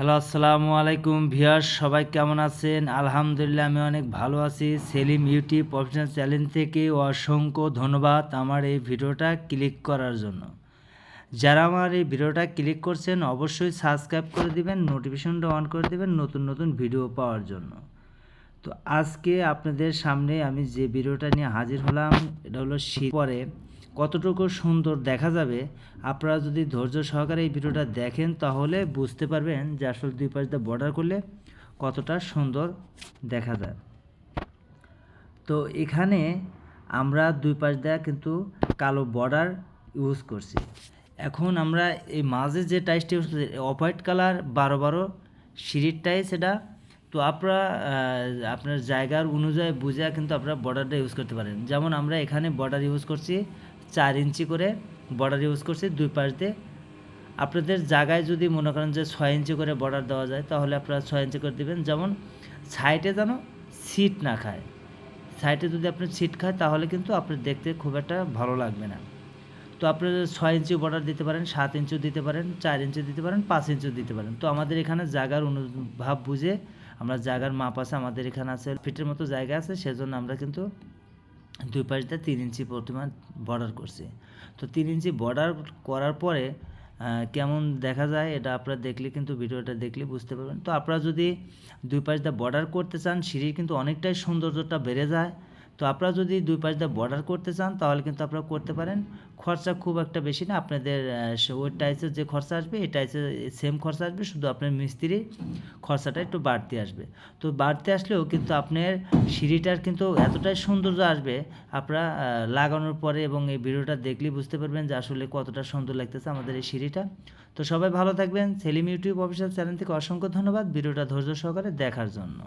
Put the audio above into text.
Hello, আসসালামু আলাইকুম viewers, সবাই কেমন আছেন? আলহামদুলিল্লাহ আমি অনেক ভালো আছি। সেলিম ইউটিউব প্রফেশনাল চ্যানেল থেকে অসংখ্য ধন্যবাদ আমার এই ভিডিওটা ক্লিক করার জন্য। যারা আমার এই ভিডিওটা ক্লিক করছেন অবশ্যই সাবস্ক্রাইব করে দিবেন, নোটিফিকেশনটা অন করে দিবেন নতুন নতুন ভিডিও পাওয়ার জন্য। তো আজকে আপনাদের সামনে আমি যে ভিডিওটা নিয়ে হাজির হলাম, এটা হলো শীত পরে কতটুকু সুন্দর দেখা যাবে। আপনারা যদি ধৈর্য সহকারে এই ভিডিওটা দেখেন তাহলে বুঝতে পারবেন যে আসলে দুই পাশ দিয়ে বর্ডার করলে কতটা সুন্দর দেখা যায়। তো এখানে আমরা দুই পাশ দিয়ে কিন্তু কালো বর্ডার ইউজ করছি। এখন আমরা এই মাঝে যে টাইসটা ইউজ করছি অফ হোয়াইট কালার 12-12 সিঁড়ির টাইস এটা। তো আপনারা আপনার জায়গার অনুযায়ী বুঝে কিন্তু আপনারা বর্ডারটা ইউজ করতে পারেন। যেমন আমরা এখানে বর্ডার ইউজ করছি 4 ইঞ্চি করে বর্ডার ইউজ করছি দুই পাশ দিয়ে। আপনাদের জায়গায় যদি মনে করেন যে 6 ইঞ্চি করে বর্ডার দেওয়া যায় তাহলে আপনারা 6 ইঞ্চি করে দেবেন, যেমন সাইডে যেন সিট না খায়। সাইডে যদি আপনি সিট খায় তাহলে কিন্তু আপনার দেখতে খুব একটা ভালো লাগবে না। তো আপনারা 6 ইঞ্চি বর্ডার দিতে পারেন, 7 ইঞ্চিও দিতে পারেন, 4 ইঞ্চি দিতে পারেন, 5 ইঞ্চিও দিতে পারেন। তো আমাদের এখানে জায়গার অনুভাব বুঝে আমরা জায়গার মাপ আছে, আমাদের এখানে আছে ফিটের মতো জায়গা আছে, সেজন্য আমরা কিন্তু দুই পাশ দিয়ে 3 ইঞ্চি পরিমাণ বর্ডার করছি। তো 3 ইঞ্চি বর্ডার করার পরে কেমন দেখা যায় এটা আপনারা দেখলে কিন্তু ভিডিওটা দেখলে বুঝতে পারবেন। তো আপনারা যদি দুই পাশ দিয়ে বর্ডার করতে চান সিঁড়ির কিন্তু অনেকটাই সৌন্দর্যটা বেড়ে যায়। তো আপনারা যদি দুই পাশ দিয়ে বর্ডার করতে চান তাহলে কিন্তু আপনারা করতে পারেন। খরচা খুব একটা বেশি না, আপনাদের ওই টাইসের যে খরচা আসবে এই টাইসের সেম খরচা আসবে, শুধু আপনার মিস্ত্রি খরচাটা একটু বাড়তি আসবে। তো বাড়তি আসলেও কিন্তু আপনার সিঁড়িটার কিন্তু এতটাই সৌন্দর্য আসবে আপনারা লাগানোর পরে, এবং এই ভিডিওটা দেখলেই বুঝতে পারবেন যে আসলে কতটা সুন্দর লাগতেছে আমাদের এই সিঁড়িটা। তো সবাই ভালো থাকবেন। সেলিম ইউটিউব অফিসিয়াল চ্যানেল থেকে অসংখ্য ধন্যবাদ ভিডিওটা ধৈর্য সহকারে দেখার জন্য।